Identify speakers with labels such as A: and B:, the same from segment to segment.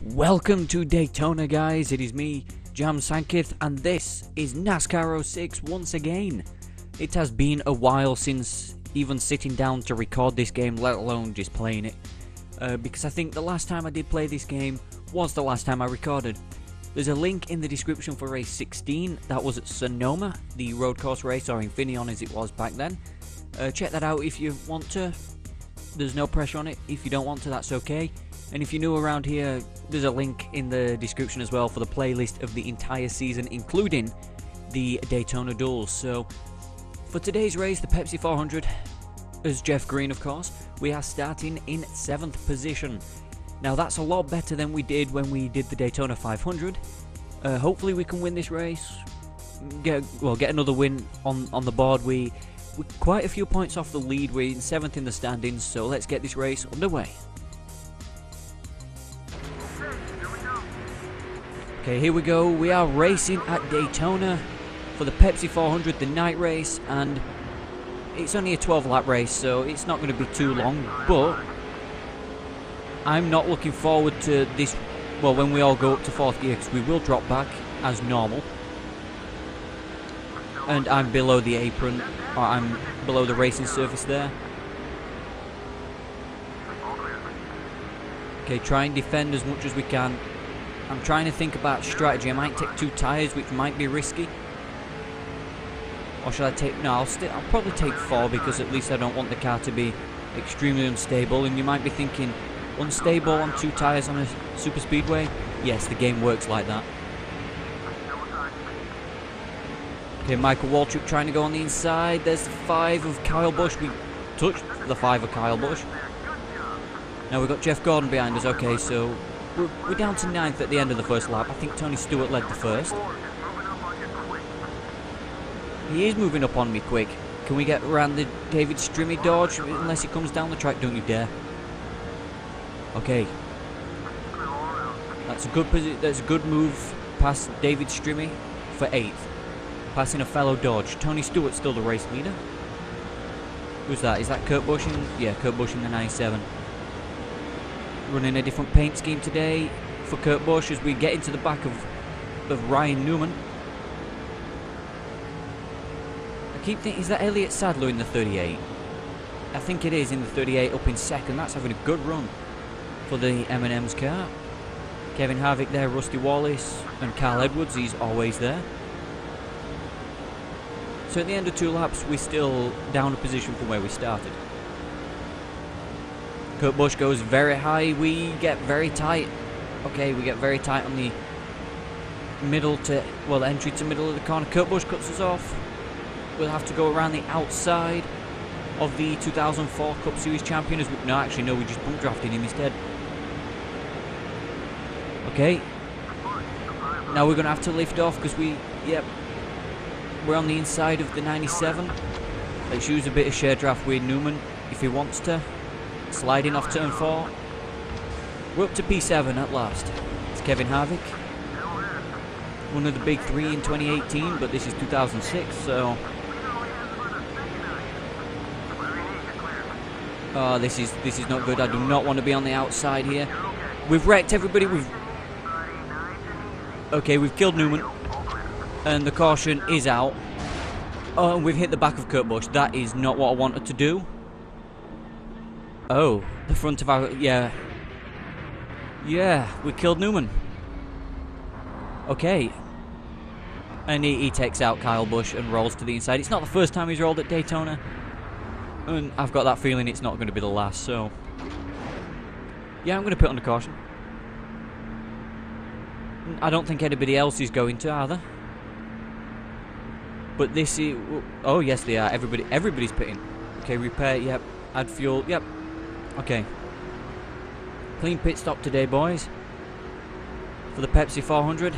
A: Welcome to Daytona, guys. It is me, Jam Sankith, and this is NASCAR 06 once again. It has been a while since even sitting down to record this game, let alone just playing it. Because I think the last time I did play this game was the last time I recorded. There's a link in the description for race 16. That was at Sonoma, the road course race, or Infineon as it was back then. Check that out if you want to. There's no pressure on it. If you don't want to, that's okay. And if you're new around here, there's a link in the description as well for the playlist of the entire season, including the Daytona duels. So, for today's race, the Pepsi 400, as Jeff Green, of course, we are starting in 7th position. Now, that's a lot better than we did when we did the Daytona 500. Hopefully, we can win this race. Get another win on the board. We're quite a few points off the lead. We're in 7th in the standings, so let's get this race underway. Okay, here we go. We are racing at Daytona for the Pepsi 400, the night race, and it's only a 12-lap race, so it's not going to be too long, but I'm not looking forward to this, well, when we all go up to 4th gear, because we will drop back as normal, and I'm below the apron, or I'm below the racing surface there. Okay, try and defend as much as we can. I'm trying to think about strategy. I might take 2 tyres, which might be risky. Or should I take... No, I'll probably take 4, because at least I don't want the car to be extremely unstable. And you might be thinking, unstable on 2 tyres on a super speedway? Yes, the game works like that. Okay, Michael Waltrip trying to go on the inside. There's the 5 of Kyle Busch. We touched the 5 of Kyle Busch. Now we've got Jeff Gordon behind us. Okay, so... We're down to 9th at the end of the first lap. I think Tony Stewart led the first. He is moving up on me quick. Can we get around the David Strimmy Dodge? Unless he comes down the track, don't you dare. Okay. That's a good move past David Strimmy for 8th. Passing a fellow Dodge. Tony Stewart's still the race leader. Who's that? Is that Kurt Busch? Yeah, Kurt Busch in the 97. Running a different paint scheme today for Kurt Busch as we get into the back of Ryan Newman. I keep thinking, is that Elliott Sadler in the 38? I think it is in the 38 up in 2nd. That's having a good run for the M&M's car. Kevin Harvick there, Rusty Wallace, and Carl Edwards, he's always there. So at the end of 2 laps, we're still down a position from where we started. Kurt Busch goes very high, we get very tight. Okay, we get very tight on the middle to, well, entry to middle of the corner. Kurt Busch cuts us off. We'll have to go around the outside of the 2004 Cup Series champion. No, actually, no, we just bump drafted him instead. Okay. Now we're going to have to lift off because we're on the inside of the 97. Let's use a bit of share draft with Newman if he wants to. Sliding off turn 4. We're up to P7 at last. It's Kevin Harvick. One of the big 3 in 2018, but this is 2006, so... Oh, this is not good. I do not want to be on the outside here. We've wrecked everybody. Okay, we've killed Newman. And the caution is out. Oh, and we've hit the back of Kurt Busch. That is not what I wanted to do. Oh, the front of our... Yeah, we killed Newman. Okay. And he takes out Kyle Busch and rolls to the inside. It's not the first time he's rolled at Daytona. And I've got that feeling it's not going to be the last, so... Yeah, I'm going to put under caution. I don't think anybody else is going to either. But this is... Oh, yes, they are. Everybody's pitting. Okay, repair, yep. Add fuel, yep. Okay. Clean pit stop today, boys. For the Pepsi 400.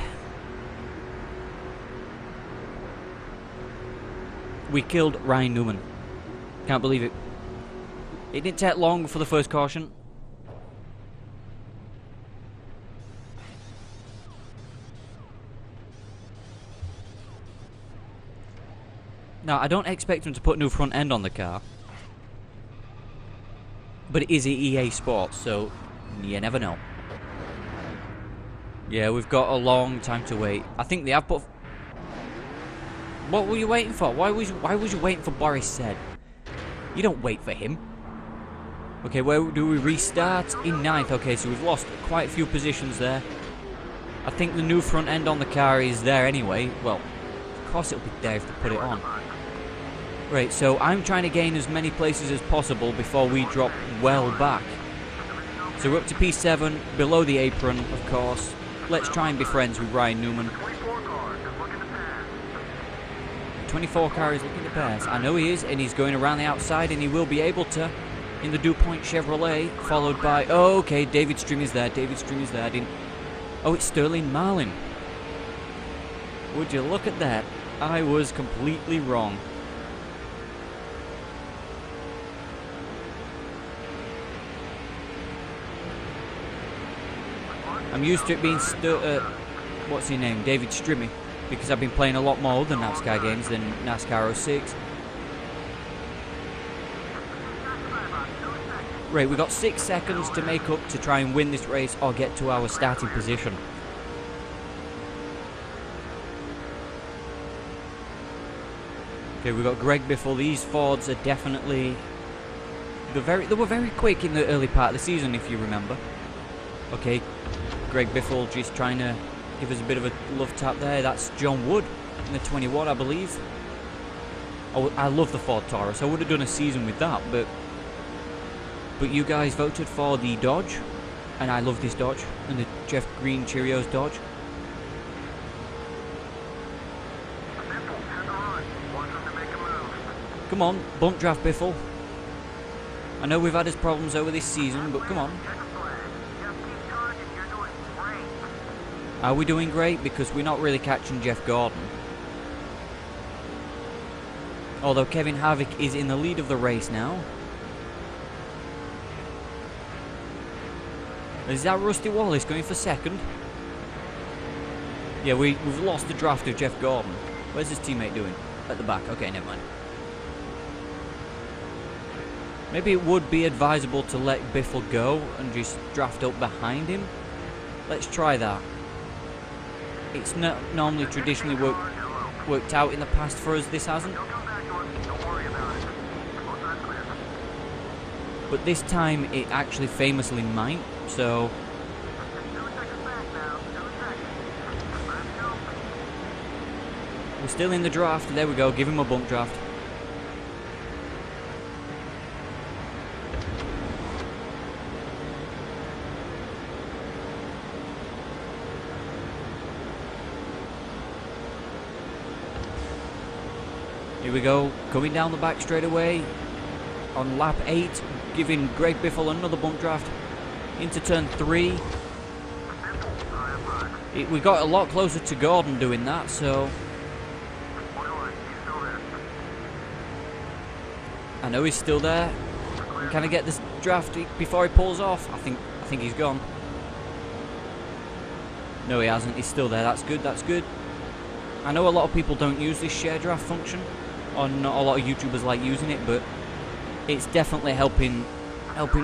A: We killed Ryan Newman. Can't believe it. It didn't take long for the first caution. Now, I don't expect him to put new front end on the car. But it is EA Sports, so you never know. Yeah, we've got a long time to wait. I think they have put... What were you waiting for? Why was you waiting for Boris said? You don't wait for him. Okay, where do we restart? In 9th. Okay, so we've lost quite a few positions there. I think the new front end on the car is there anyway. Well, of course it'll be there if they put it on. Right, so I'm trying to gain as many places as possible before we drop well back. So we're up to P7, below the apron, of course. Let's try and be friends with Ryan Newman. 24 car is looking to pass. I know he is, and he's going around the outside, and he will be able to in the DuPont Chevrolet, followed by... Oh, okay, David Strim is there. David Strim is there. Oh, it's Sterling Marlin. Would you look at that? I was completely wrong. I'm used to it being what's his name? David Strimmy. Because I've been playing a lot more other NASCAR games than NASCAR 06. Right, we've got 6 seconds to make up to try and win this race or get to our starting position. Okay, we've got Greg Biffle. These Fords are definitely... They were very quick in the early part of the season, if you remember. Okay, Greg Biffle just trying to give us a bit of a love tap there. That's John Wood in the 21, I believe. I love the Ford Taurus. I would have done a season with that, but you guys voted for the Dodge, and I love this Dodge, and the Jeff Green Cheerios Dodge. Come on, bump draft Biffle. I know we've had his problems over this season, but come on. Are we doing great? Because we're not really catching Jeff Gordon. Although Kevin Harvick is in the lead of the race now. Is that Rusty Wallace going for second? Yeah, we've lost the draft of Jeff Gordon. Where's his teammate doing? At the back. Okay, never mind. Maybe it would be advisable to let Biffle go and just draft up behind him. Let's try that. It's not normally traditionally worked out in the past for us, this hasn't. But this time it actually famously might, so... We're still in the draft, there we go, give him a bump draft. Here we go, coming down the back straight away on lap 8, giving Greg Biffle another bump draft into turn 3. We got a lot closer to Gordon doing that, so... I know he's still there. Can I get this draft before he pulls off? I think he's gone. No, he hasn't. He's still there. That's good, that's good. I know a lot of people don't use this share draft function, or not a lot of YouTubers like using it, but it's definitely helping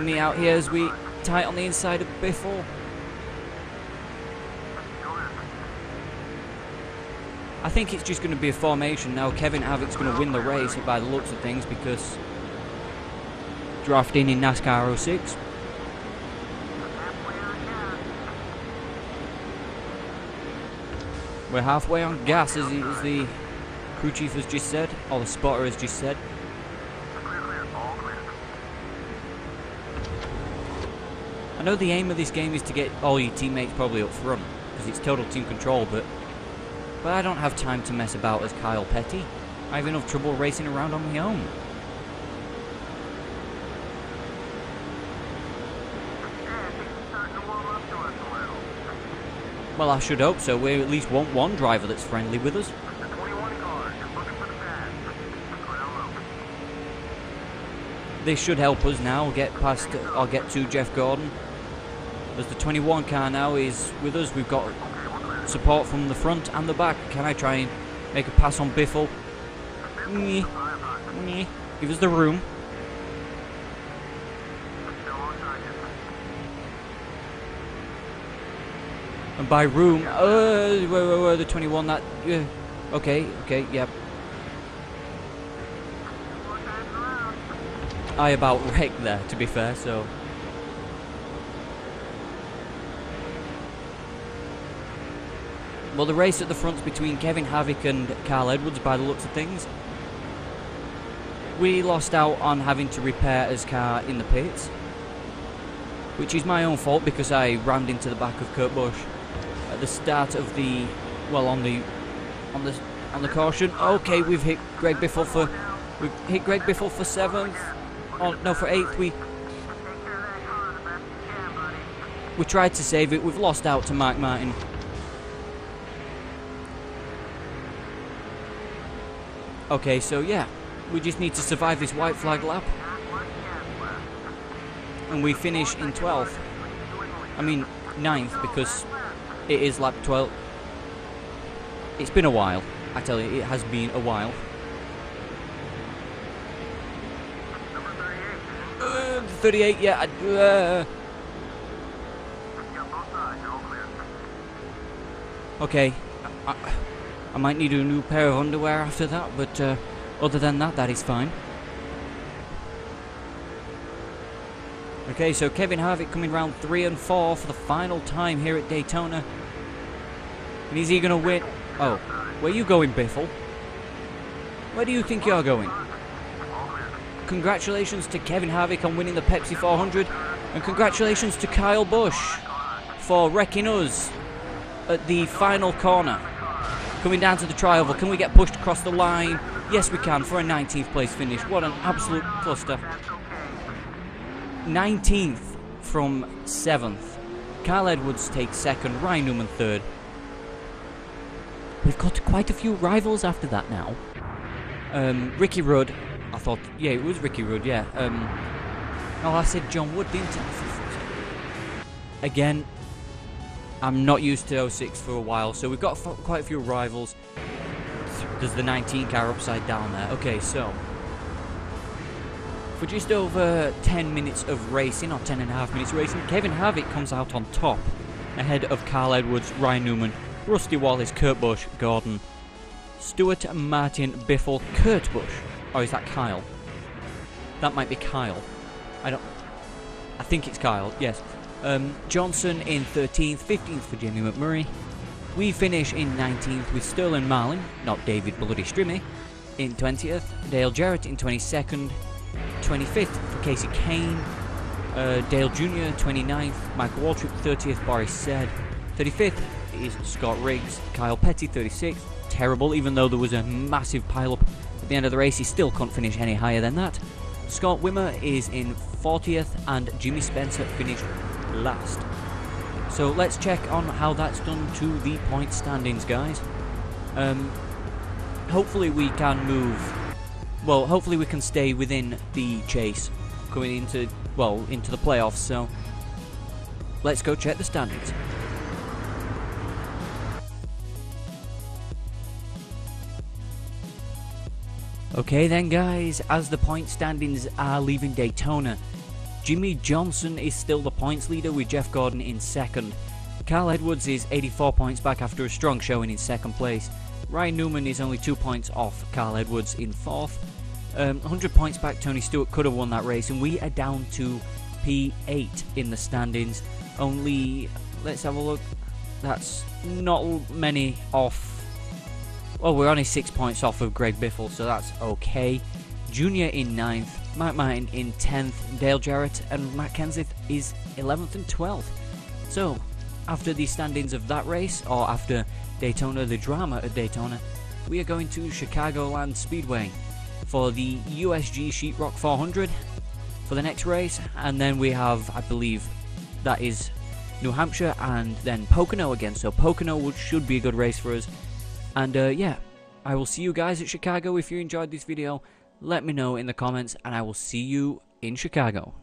A: me out here as we tight on the inside of Biffle. I think it's just going to be a formation now. Kevin Harvick's going to win the race by the looks of things, because drafting in NASCAR 06. We're halfway on gas, as the crew chief has just said, or the spotter has just said. I know the aim of this game is to get all your teammates probably up front, because it's total team control, but I don't have time to mess about as Kyle Petty. I have enough trouble racing around on my own. Well, I should hope so. We at least want one driver that's friendly with us. This should help us now get past, or get to Jeff Gordon. As the 21 car now is with us, we've got support from the front and the back. Can I try and make a pass on Biffle? Give us the room. And by room, the 21, that, okay, yep. I about wrecked there, to be fair, so. Well, the race at the front's between Kevin Harvick and Carl Edwards, by the looks of things. We lost out on having to repair his car in the pits, which is my own fault because I rammed into the back of Kurt Busch at the start of the, well, on the caution. Okay, we've hit Greg Biffle for 7th. Oh no, for 8th. We tried to save it. We've lost out to Mark Martin. Okay, so yeah, we just need to survive this white flag lap. And we finish in 12th. I mean, 9th, because it is lap 12. It's been a while. I tell you, it has been a while. 38, yeah. Okay. I might need a new pair of underwear after that, but other than that, that is fine. Okay, so Kevin Harvick coming round 3 and 4 for the final time here at Daytona. And is he going to win? Oh, where are you going, Biffle? Where do you think you're going? Congratulations to Kevin Harvick on winning the Pepsi 400. And congratulations to Kyle Busch for wrecking us at the final corner. Coming down to the tri-oval. Can we get pushed across the line? Yes, we can, for a 19th place finish. What an absolute cluster. 19th from 7th. Carl Edwards takes 2nd. Ryan Newman 3rd. We've got quite a few rivals after that now. Ricky Rudd. I thought, yeah, it was Ricky Rudd, yeah. Oh, I said John Wood, didn't I? Again, I'm not used to 06 for a while, so we've got quite a few rivals. There's the 19 car upside down there. Okay, so for just over 10 minutes of racing, or 10.5 minutes racing, Kevin Harvick comes out on top, ahead of Carl Edwards, Ryan Newman, Rusty Wallace, Kurt Busch, Gordon, Stewart, Martin, Biffle, Kurt Busch. Or is that Kyle? That might be Kyle. I think it's Kyle, yes. Johnson in 13th, 15th for Jamie McMurray. We finish in 19th with Sterling Marlin, not David Bloody Strimmy, in 20th. Dale Jarrett in 22nd. 25th for Casey Kane. Dale Jr. 29th. Michael Waltrip 30th. Boris Said 35th is Scott Riggs. Kyle Petty 36th. Terrible, even though there was a massive pile-up at the end of the race, he still couldn't finish any higher than that. Scott Wimmer is in 40th, and Jimmy Spencer finished last. So let's check on how that's done to the point standings, guys. Hopefully we can move. Well, hopefully we can stay within the chase going into the playoffs. So let's go check the standings. Okay then, guys, as the point standings are leaving Daytona, Jimmy Johnson is still the points leader with Jeff Gordon in 2nd. Carl Edwards is 84 points back after a strong showing in 2nd place. Ryan Newman is only 2 points off Carl Edwards in 4th. 100 points back, Tony Stewart could have won that race, and we are down to P8 in the standings. Only, let's have a look, that's not many off. Well, we're only 6 points off of Greg Biffle, so that's okay. Junior in 9th, Mark Martin in 10th, Dale Jarrett and Matt Kenseth is 11th and 12th. So, after the standings of that race, or after Daytona, the drama at Daytona, we are going to Chicagoland Speedway for the USG Sheetrock 400 for the next race, and then we have, I believe, that is New Hampshire, and then Pocono again, so Pocono should be a good race for us. And yeah, I will see you guys at Chicago. If you enjoyed this video, let me know in the comments, and I will see you in Chicago.